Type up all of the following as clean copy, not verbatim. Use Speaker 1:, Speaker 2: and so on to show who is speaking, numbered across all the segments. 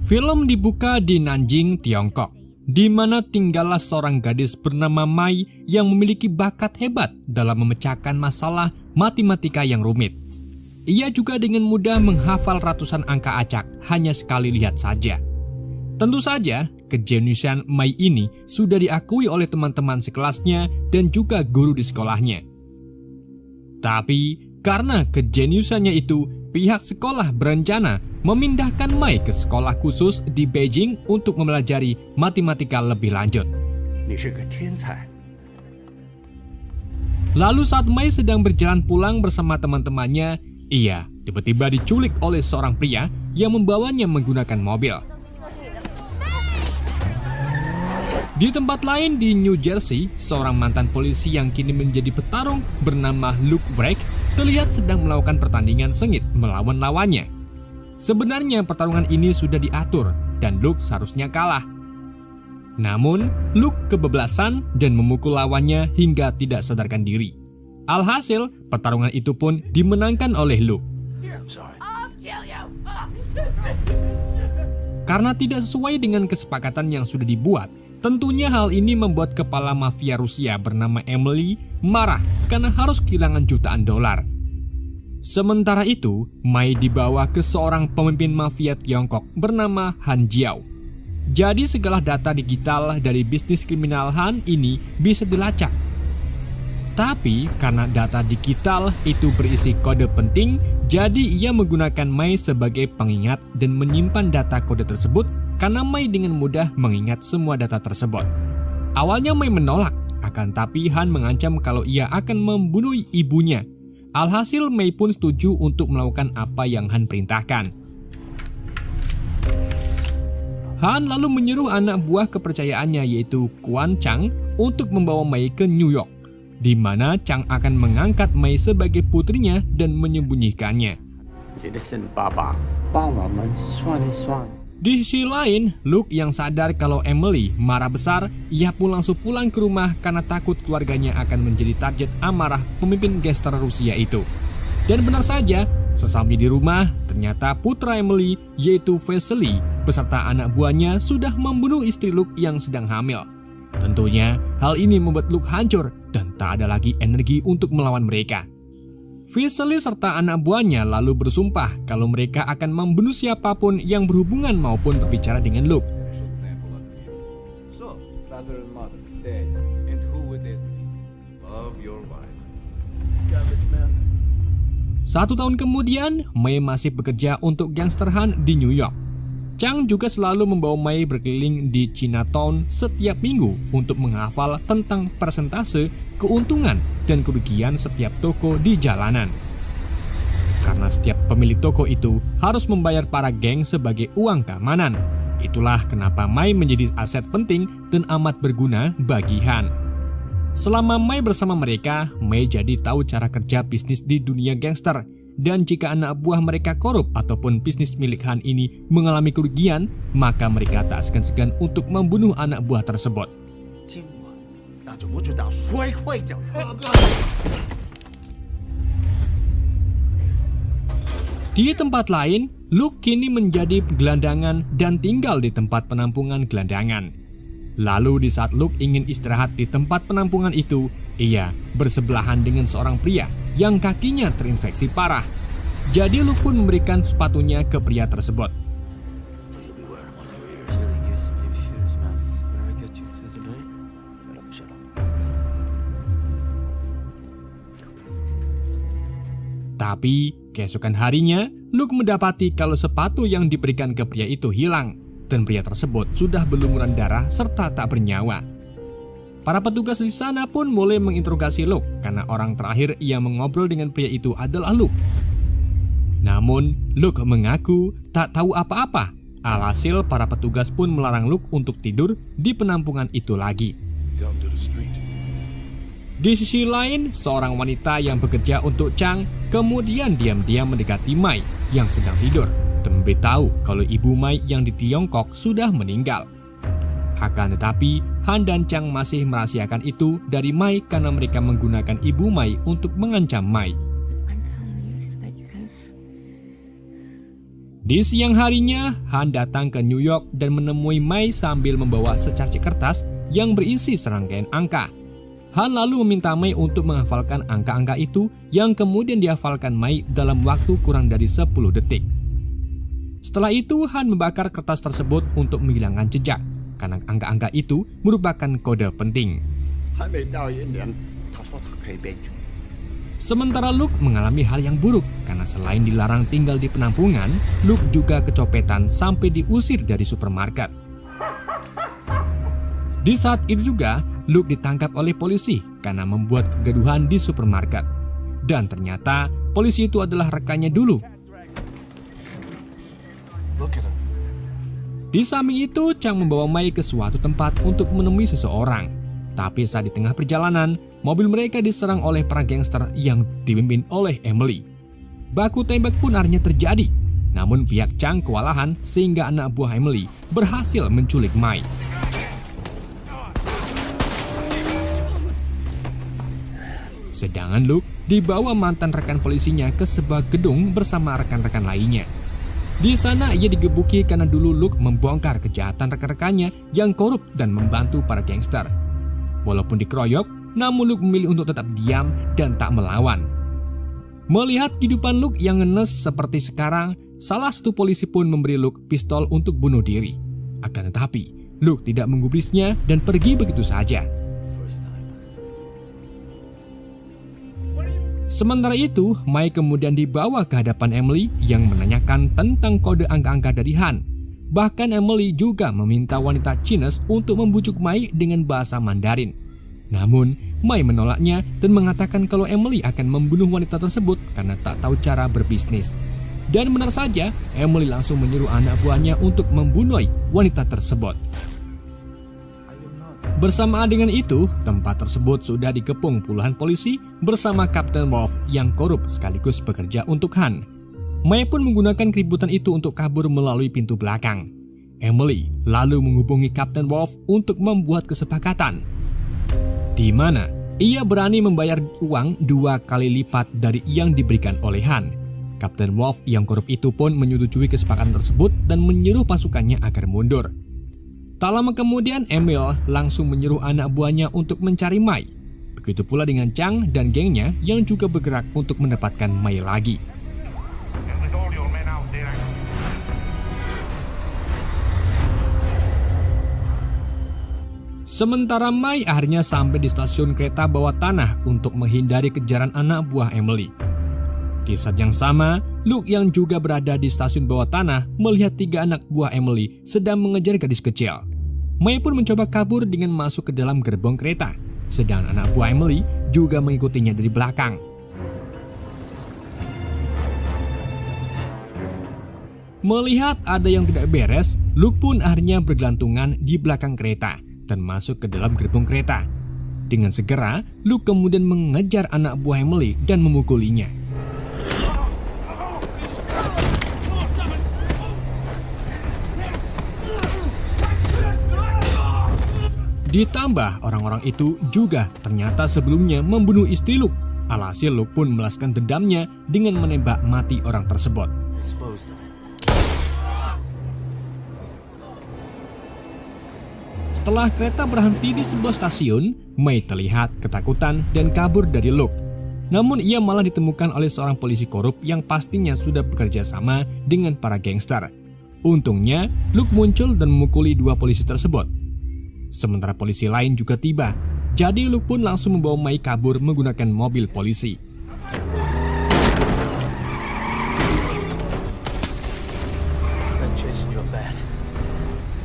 Speaker 1: Film dibuka di Nanjing, Tiongkok, di mana tinggallah seorang gadis bernama Mai yang memiliki bakat hebat dalam memecahkan masalah matematika yang rumit. Ia juga dengan mudah menghafal ratusan angka acak hanya sekali lihat saja. Tentu saja, kejeniusan Mai ini sudah diakui oleh teman-teman sekelasnya dan juga guru di sekolahnya. Tapi, karena kejeniusannya itu, pihak sekolah berencana memindahkan Mai ke sekolah khusus di Beijing untuk mempelajari matematika lebih lanjut. Lalu saat Mai sedang berjalan pulang bersama teman-temannya, ia tiba-tiba diculik oleh seorang pria yang membawanya menggunakan mobil. Di tempat lain di New Jersey, seorang mantan polisi yang kini menjadi petarung bernama Luke Wright terlihat sedang melakukan pertandingan sengit melawan lawannya. Sebenarnya pertarungan ini sudah diatur dan Luke seharusnya kalah. Namun, Luke kebablasan dan memukul lawannya hingga tidak sadarkan diri. Alhasil, pertarungan itu pun dimenangkan oleh Luke. Karena tidak sesuai dengan kesepakatan yang sudah dibuat, tentunya hal ini membuat kepala mafia Rusia bernama Emily marah karena harus kehilangan jutaan dolar. Sementara itu, Mai dibawa ke seorang pemimpin mafia Tiongkok bernama Han Jiao. Jadi segala data digital dari bisnis kriminal Han ini bisa dilacak. Tapi karena data digital itu berisi kode penting, jadi ia menggunakan Mai sebagai pengingat dan menyimpan data kode tersebut karena Mai dengan mudah mengingat semua data tersebut. Awalnya Mai menolak, akan tapi Han mengancam kalau ia akan membunuh ibunya. Alhasil Mai pun setuju untuk melakukan apa yang Han perintahkan. Han lalu menyuruh anak buah kepercayaannya yaitu Quan Chang untuk membawa Mai ke New York, di mana Chang akan mengangkat Mai sebagai putrinya dan menyembunyikannya. Di sisi lain, Luke yang sadar kalau Emily marah besar, ia pun langsung pulang ke rumah karena takut keluarganya akan menjadi target amarah pemimpin gangster Rusia itu. Dan benar saja, sesampai di rumah, ternyata putra Emily yaitu Vasily beserta anak buahnya sudah membunuh istri Luke yang sedang hamil. Tentunya, hal ini membuat Luke hancur dan tak ada lagi energi untuk melawan mereka. Vasily serta anak buahnya lalu bersumpah kalau mereka akan membunuh siapapun yang berhubungan maupun berbicara dengan Luke. Satu tahun kemudian, Mai masih bekerja untuk gangster Han di New York. Chang juga selalu membawa Mai berkeliling di Chinatown setiap minggu untuk menghafal tentang persentase, keuntungan, dan kerugian setiap toko di jalanan. Karena setiap pemilik toko itu harus membayar para geng sebagai uang keamanan. Itulah kenapa Mai menjadi aset penting dan amat berguna bagi Han. Selama Mai bersama mereka, Mai jadi tahu cara kerja bisnis di dunia gangster. Dan jika anak buah mereka korup ataupun bisnis milik Han ini mengalami kerugian, maka mereka tak segan-segan untuk membunuh anak buah tersebut. Di tempat lain, Luke kini menjadi gelandangan dan tinggal di tempat penampungan gelandangan. Lalu di saat Luke ingin istirahat di tempat penampungan itu, ia bersebelahan dengan seorang pria yang kakinya terinfeksi parah. Jadi Luke pun memberikan sepatunya ke pria tersebut. Tapi keesokan harinya, Luke mendapati kalau sepatu yang diberikan ke pria itu hilang dan pria tersebut sudah berlumuran darah serta tak bernyawa. Para petugas di sana pun mulai menginterogasi Luke karena orang terakhir yang mengobrol dengan pria itu adalah Luke. Namun, Luke mengaku tak tahu apa-apa. Alhasil, para petugas pun melarang Luke untuk tidur di penampungan itu lagi. Di sisi lain, seorang wanita yang bekerja untuk Chang kemudian diam-diam mendekati Mai yang sedang tidur dan memberitahu kalau ibu Mai yang di Tiongkok sudah meninggal. Akan tetapi, Han dan Chang masih merahasiakan itu dari Mai karena mereka menggunakan ibu Mai untuk mengancam Mai. Di siang harinya, Han datang ke New York dan menemui Mai sambil membawa secarcik kertas yang berisi serangkaian angka. Han lalu meminta Mai untuk menghafalkan angka-angka itu yang kemudian dihafalkan Mai dalam waktu kurang dari 10 detik. Setelah itu, Han membakar kertas tersebut untuk menghilangkan jejak, karena angka-angka itu merupakan kode penting. Sementara Luke mengalami hal yang buruk karena selain dilarang tinggal di penampungan, Luke juga kecopetan sampai diusir dari supermarket. Di saat itu juga, Luke ditangkap oleh polisi karena membuat kegaduhan di supermarket. Dan ternyata polisi itu adalah rekannya dulu. Di samping itu, Chang membawa Mai ke suatu tempat untuk menemui seseorang. Tapi saat di tengah perjalanan, mobil mereka diserang oleh para gangster yang dipimpin oleh Emily. Baku tembak pun akhirnya terjadi. Namun pihak Chang kewalahan sehingga anak buah Emily berhasil menculik Mai. Sedangkan Luke dibawa mantan rekan polisinya ke sebuah gedung bersama rekan-rekan lainnya. Di sana ia digebuki karena dulu Luke membongkar kejahatan rekan-rekannya yang korup dan membantu para gangster. Walaupun dikeroyok, namun Luke memilih untuk tetap diam dan tak melawan. Melihat kehidupan Luke yang ngenes seperti sekarang, salah satu polisi pun memberi Luke pistol untuk bunuh diri. Akan tetapi, Luke tidak menggubrisnya dan pergi begitu saja. Sementara itu, Mai kemudian dibawa ke hadapan Emily yang menanyakan tentang kode angka-angka dari Han. Bahkan Emily juga meminta wanita Chinese untuk membujuk Mai dengan bahasa Mandarin. Namun, Mai menolaknya dan mengatakan kalau Emily akan membunuh wanita tersebut karena tak tahu cara berbisnis. Dan benar saja, Emily langsung menyuruh anak buahnya untuk membunuh wanita tersebut. Bersamaan dengan itu, tempat tersebut sudah dikepung puluhan polisi bersama Kapten Wolf yang korup sekaligus bekerja untuk Han. Mai pun menggunakan keributan itu untuk kabur melalui pintu belakang. Emily lalu menghubungi Kapten Wolf untuk membuat kesepakatan, di mana ia berani membayar uang 2 kali lipat dari yang diberikan oleh Han. Kapten Wolf yang korup itu pun menyetujui kesepakatan tersebut dan menyuruh pasukannya agar mundur. Tak lama kemudian, Emil langsung menyuruh anak buahnya untuk mencari Mai. Begitu pula dengan Chang dan gengnya yang juga bergerak untuk mendapatkan Mai lagi. Sementara Mai akhirnya sampai di stasiun kereta bawah tanah untuk menghindari kejaran anak buah Emily. Di saat yang sama, Luke yang juga berada di stasiun bawah tanah melihat 3 anak buah Emily sedang mengejar gadis kecil. Mai pun mencoba kabur dengan masuk ke dalam gerbong kereta, sedangkan anak buah Emily juga mengikutinya dari belakang. Melihat ada yang tidak beres, Luke pun akhirnya bergelantungan di belakang kereta dan masuk ke dalam gerbong kereta. Dengan segera, Luke kemudian mengejar anak buah Emily dan memukulinya. Ditambah orang-orang itu juga ternyata sebelumnya membunuh istri Luke. Alhasil Luke pun membalaskan dendamnya dengan menembak mati orang tersebut. Setelah kereta berhenti di sebuah stasiun, Mai terlihat ketakutan dan kabur dari Luke. Namun ia malah ditemukan oleh seorang polisi korup yang pastinya sudah bekerja sama dengan para gangster. Untungnya, Luke muncul dan memukuli 2 polisi tersebut. Sementara polisi lain juga tiba, jadi Luke pun langsung membawa Mai kabur menggunakan mobil polisi.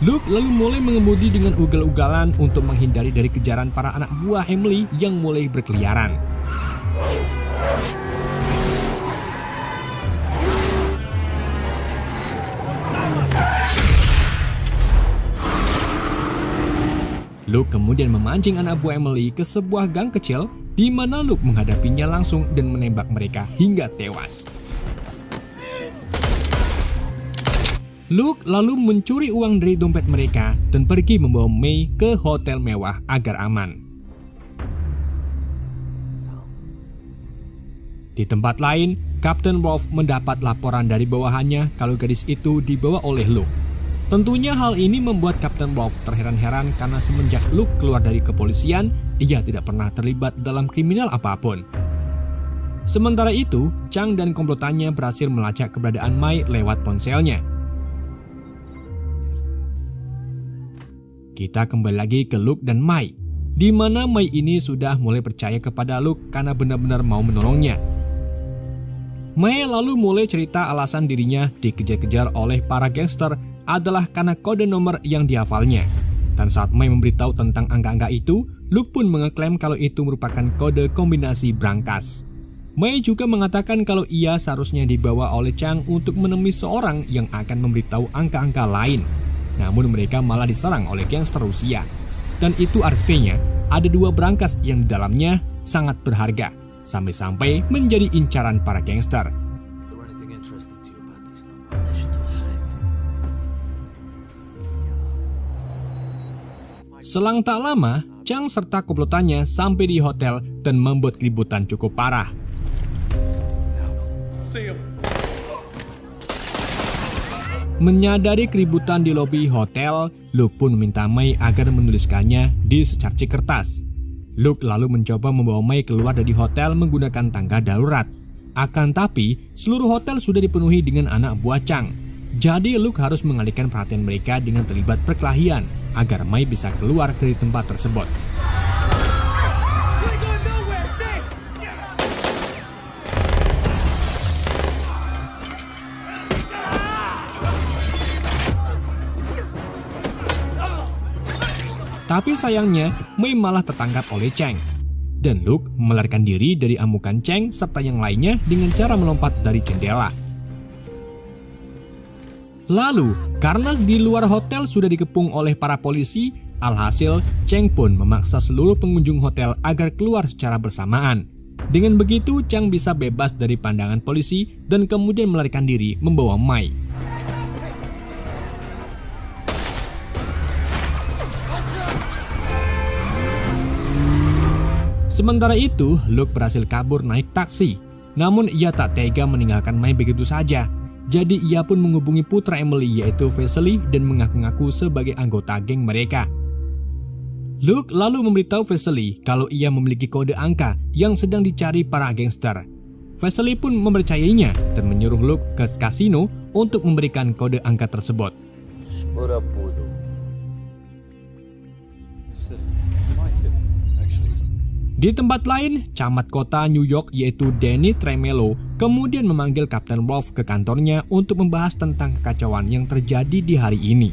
Speaker 1: Luke lalu mulai mengemudi dengan ugal-ugalan untuk menghindari dari kejaran para anak buah Emily yang mulai berkeliaran. Luke kemudian memancing anak buah Emily ke sebuah gang kecil di mana Luke menghadapinya langsung dan menembak mereka hingga tewas. Luke lalu mencuri uang dari dompet mereka dan pergi membawa Mai ke hotel mewah agar aman. Di tempat lain, Kapten Wolf mendapat laporan dari bawahannya kalau gadis itu dibawa oleh Luke. Tentunya hal ini membuat Kapten Wolf terheran-heran karena semenjak Luke keluar dari kepolisian, ia tidak pernah terlibat dalam kriminal apapun. Sementara itu, Chang dan komplotannya berhasil melacak keberadaan Mai lewat ponselnya. Kita kembali lagi ke Luke dan Mai, di mana Mai ini sudah mulai percaya kepada Luke karena benar-benar mau menolongnya. Mai lalu mulai cerita alasan dirinya dikejar-kejar oleh para gangster adalah karena kode nomor yang dihafalnya. Dan saat Mai memberitahu tentang angka-angka itu, Luke pun mengeklaim kalau itu merupakan kode kombinasi brankas. Mai juga mengatakan kalau ia seharusnya dibawa oleh Chang untuk menemui seorang yang akan memberitahu angka-angka lain. Namun mereka malah diserang oleh gangster Rusia. Dan itu artinya ada 2 brankas yang di dalamnya sangat berharga, sampai-sampai menjadi incaran para gangster. Selang tak lama, Chang serta komplotannya sampai di hotel dan membuat keributan cukup parah. Menyadari keributan di lobi hotel, Luke pun meminta Mai agar menuliskannya di secarcik kertas. Luke lalu mencoba membawa Mai keluar dari hotel menggunakan tangga darurat. Akan tapi, seluruh hotel sudah dipenuhi dengan anak buah Chang. Jadi Luke harus mengalihkan perhatian mereka dengan terlibat perkelahian agar Mai bisa keluar dari tempat tersebut. Tapi sayangnya, Mai malah tertangkap oleh Chang. Dan Luke melarikan diri dari amukan Chang serta yang lainnya dengan cara melompat dari jendela. Lalu, karena di luar hotel sudah dikepung oleh para polisi, alhasil Chang pun memaksa seluruh pengunjung hotel agar keluar secara bersamaan. Dengan begitu, Chang bisa bebas dari pandangan polisi dan kemudian melarikan diri membawa Mai. Sementara itu, Luke berhasil kabur naik taksi. Namun ia tak tega meninggalkan Mai begitu saja. Jadi ia pun menghubungi putra Emily yaitu Vesely dan mengaku-ngaku sebagai anggota geng mereka. Luke lalu memberitahu Vesely kalau ia memiliki kode angka yang sedang dicari para gangster. Vesely pun mempercayainya dan menyuruh Luke ke kasino untuk memberikan kode angka tersebut. Di tempat lain, camat kota New York yaitu Danny Tremelo kemudian memanggil Kapten Wolf ke kantornya untuk membahas tentang kekacauan yang terjadi di hari ini.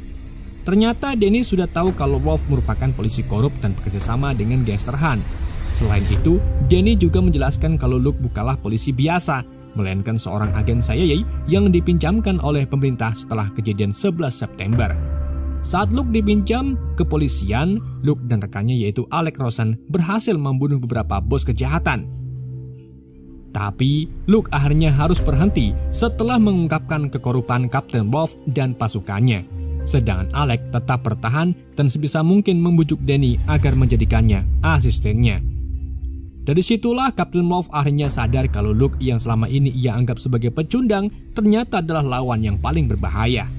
Speaker 1: Ternyata Danny sudah tahu kalau Wolf merupakan polisi korup dan bekerjasama dengan gangster Han. Selain itu, Danny juga menjelaskan kalau Luke bukanlah polisi biasa, melainkan seorang agen CIA yang dipinjamkan oleh pemerintah setelah kejadian 11 September. Saat Luke dipinjam kepolisian, Luke dan rekannya yaitu Alec Rosen berhasil membunuh beberapa bos kejahatan. Tapi Luke akhirnya harus berhenti setelah mengungkapkan kekorupan Kapten Wolf dan pasukannya. Sedangkan Alec tetap bertahan dan sebisa mungkin membujuk Danny agar menjadikannya asistennya. Dari situlah Kapten Wolf akhirnya sadar kalau Luke yang selama ini ia anggap sebagai pecundang ternyata adalah lawan yang paling berbahaya.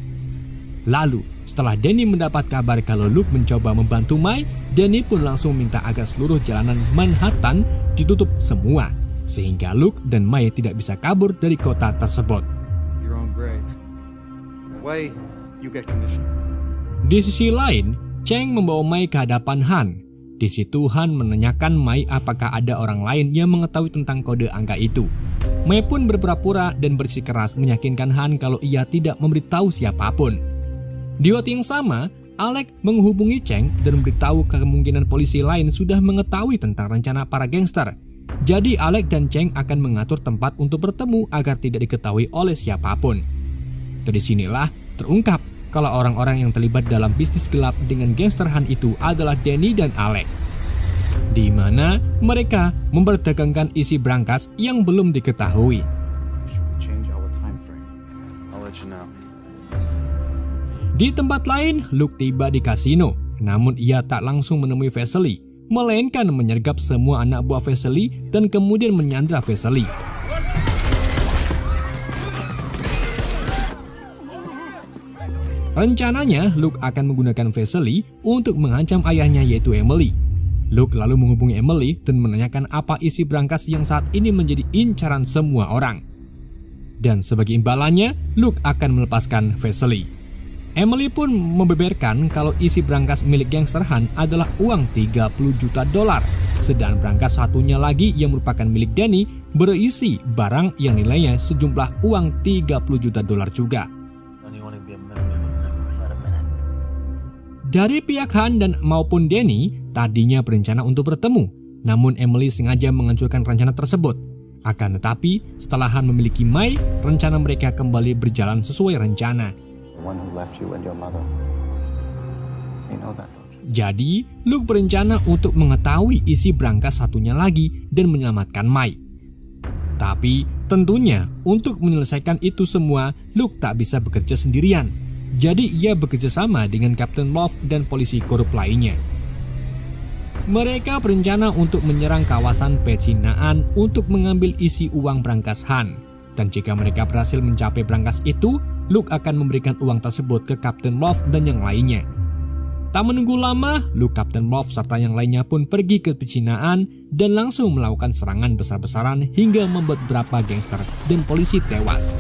Speaker 1: Lalu, setelah Danny mendapat kabar kalau Luke mencoba membantu Mai, Danny pun langsung minta agar seluruh jalanan Manhattan ditutup semua, sehingga Luke dan Mai tidak bisa kabur dari kota tersebut. Di sisi lain, Chang membawa Mai ke hadapan Han. Di situ Han menanyakan Mai apakah ada orang lain yang mengetahui tentang kode angka itu. Mai pun berpura-pura dan bersikeras meyakinkan Han kalau ia tidak memberitahu siapapun. Di waktu yang sama, Alec menghubungi Chang dan memberitahu kemungkinan polisi lain sudah mengetahui tentang rencana para gangster. Jadi Alec dan Chang akan mengatur tempat untuk bertemu agar tidak diketahui oleh siapapun. Dari sinilah terungkap kalau orang-orang yang terlibat dalam bisnis gelap dengan gangster Han itu adalah Danny dan Alec, di mana mereka memperdagangkan isi brankas yang belum diketahui. Di tempat lain, Luke tiba di kasino, namun ia tak langsung menemui Vesely, melainkan menyergap semua anak buah Vesely dan kemudian menyandra Vesely. Rencananya, Luke akan menggunakan Vesely untuk mengancam ayahnya yaitu Emily. Luke lalu menghubungi Emily dan menanyakan apa isi brankas yang saat ini menjadi incaran semua orang. Dan sebagai imbalannya, Luke akan melepaskan Vesely. Emily pun membeberkan kalau isi brankas milik gangster Han adalah uang 30 juta dolar. Sedang brankas satunya lagi yang merupakan milik Danny berisi barang yang nilainya sejumlah uang 30 juta dolar juga. Dari pihak Han dan maupun Danny tadinya berencana untuk bertemu, namun Emily sengaja menghancurkan rencana tersebut. Akan tetapi, setelah Han memiliki Mai, rencana mereka kembali berjalan sesuai rencana. Jadi, Luke berencana untuk mengetahui isi brankas satunya lagi dan menyelamatkan Mai. Tapi, tentunya untuk menyelesaikan itu semua, Luke tak bisa bekerja sendirian. Jadi ia bekerja sama dengan Kapten Love dan polisi korup lainnya. Mereka berencana untuk menyerang kawasan pecinaan untuk mengambil isi uang brankas Han. Dan jika mereka berhasil mencapai brankas itu, Luke akan memberikan uang tersebut ke Kapten Love dan yang lainnya. Tak menunggu lama, Luke, Kapten Love serta yang lainnya pun pergi ke pecinaan dan langsung melakukan serangan besar-besaran hingga membuat beberapa gangster dan polisi tewas.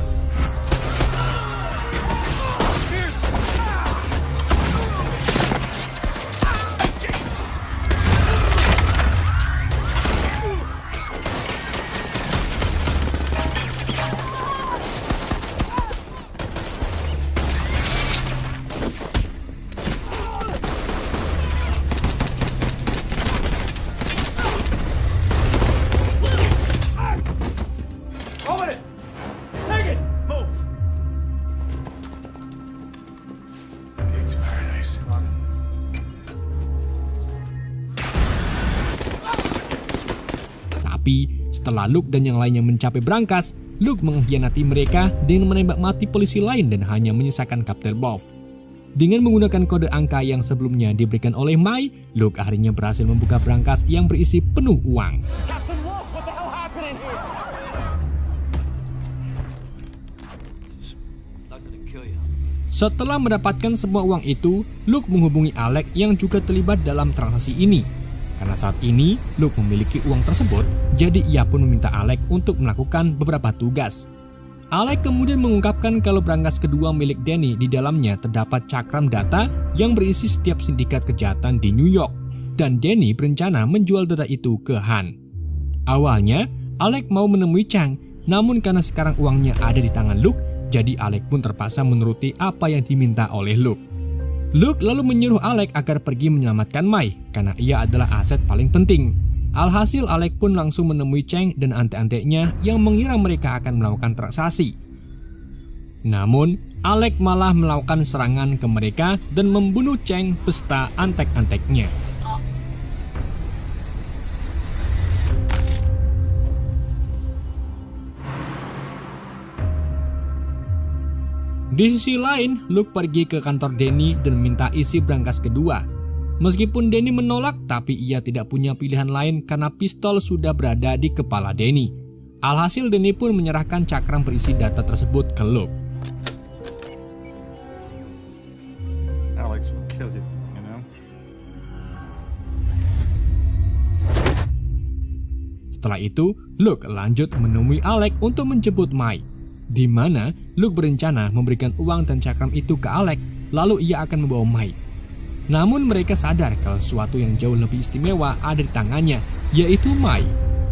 Speaker 1: Tapi setelah Luke dan yang lainnya mencapai brankas, Luke mengkhianati mereka dengan menembak mati polisi lain dan hanya menyisakan Kapten Love. Dengan menggunakan kode angka yang sebelumnya diberikan oleh Mai, Luke akhirnya berhasil membuka brankas yang berisi penuh uang. Setelah mendapatkan semua uang itu, Luke menghubungi Alec yang juga terlibat dalam transaksi ini. Karena saat ini Luke memiliki uang tersebut, jadi ia pun meminta Alec untuk melakukan beberapa tugas. Alec kemudian mengungkapkan kalau brankas kedua milik Danny di dalamnya terdapat cakram data yang berisi setiap sindikat kejahatan di New York. Dan Danny berencana menjual data itu ke Han. Awalnya, Alec mau menemui Chang, namun karena sekarang uangnya ada di tangan Luke, jadi Alec pun terpaksa menuruti apa yang diminta oleh Luke. Luke lalu menyuruh Alec agar pergi menyelamatkan Mai karena ia adalah aset paling penting. Alhasil Alec pun langsung menemui Chang dan antek-anteknya yang mengira mereka akan melakukan transaksi. Namun Alec malah melakukan serangan ke mereka dan membunuh Chang beserta antek-anteknya. Di sisi lain, Luke pergi ke kantor Danny dan minta isi brankas kedua. Meskipun Danny menolak, tapi ia tidak punya pilihan lain karena pistol sudah berada di kepala Danny. Alhasil Danny pun menyerahkan cakram berisi data tersebut ke Luke.
Speaker 2: Alex will kill you, you know?
Speaker 1: Setelah itu, Luke lanjut menemui Alec untuk menjemput Mai, di mana Luke berencana memberikan uang dan cakram itu ke Alec, lalu ia akan membawa Mai. Namun mereka sadar kalau sesuatu yang jauh lebih istimewa ada di tangannya, yaitu Mai.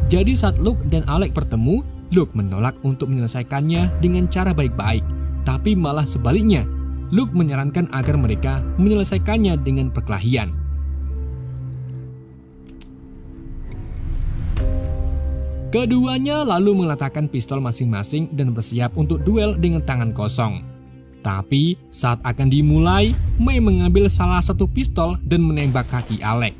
Speaker 1: Jadi saat Luke dan Alec bertemu, Luke menolak untuk menyelesaikannya dengan cara baik-baik, tapi malah sebaliknya, Luke menyarankan agar mereka menyelesaikannya dengan perkelahian. Keduanya lalu meletakkan pistol masing-masing dan bersiap untuk duel dengan tangan kosong. Tapi saat akan dimulai, Mai mengambil salah satu pistol dan menembak kaki Alec.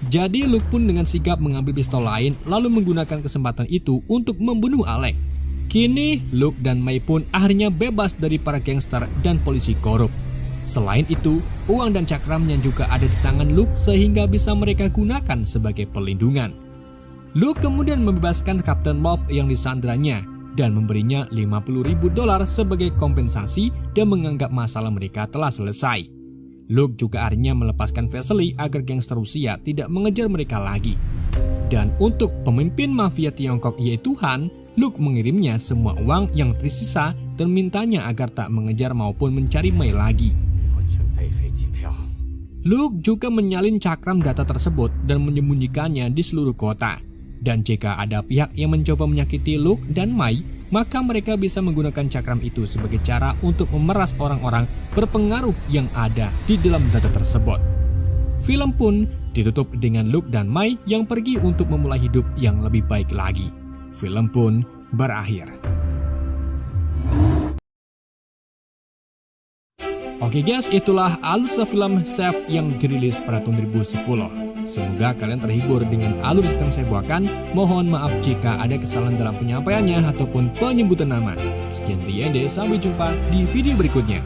Speaker 1: Jadi Luke pun dengan sigap mengambil pistol lain lalu menggunakan kesempatan itu untuk membunuh Alec. Kini Luke dan Mai pun akhirnya bebas dari para gangster dan polisi korup. Selain itu, uang dan cakramnya juga ada di tangan Luke sehingga bisa mereka gunakan sebagai perlindungan. Luke kemudian membebaskan Kapten Love yang disandranya. dan memberinya $50.000 sebagai kompensasi dan menganggap masalah mereka telah selesai. Luke juga akhirnya melepaskan Vesely agar gangster Rusia tidak mengejar mereka lagi. Dan untuk pemimpin mafia Tiongkok yaitu Han, Luke mengirimnya semua uang yang tersisa dan mintanya agar tak mengejar maupun mencari Mei lagi. Luke juga menyalin cakram data tersebut dan menyembunyikannya di seluruh kota. Dan jika ada pihak yang mencoba menyakiti Luke dan Mei, maka mereka bisa menggunakan cakram itu sebagai cara untuk memeras orang-orang berpengaruh yang ada di dalam data tersebut. Film pun ditutup dengan Luke dan Mei yang pergi untuk memulai hidup yang lebih baik lagi. Film pun berakhir. Oke guys, itulah alur cerita film Chef yang dirilis pada tahun 2010. Semoga kalian terhibur dengan alur cerita yang saya bawakan. Mohon maaf jika ada kesalahan dalam penyampaiannya ataupun penyebutan nama. Sekian dari Ende, sampai jumpa di video berikutnya.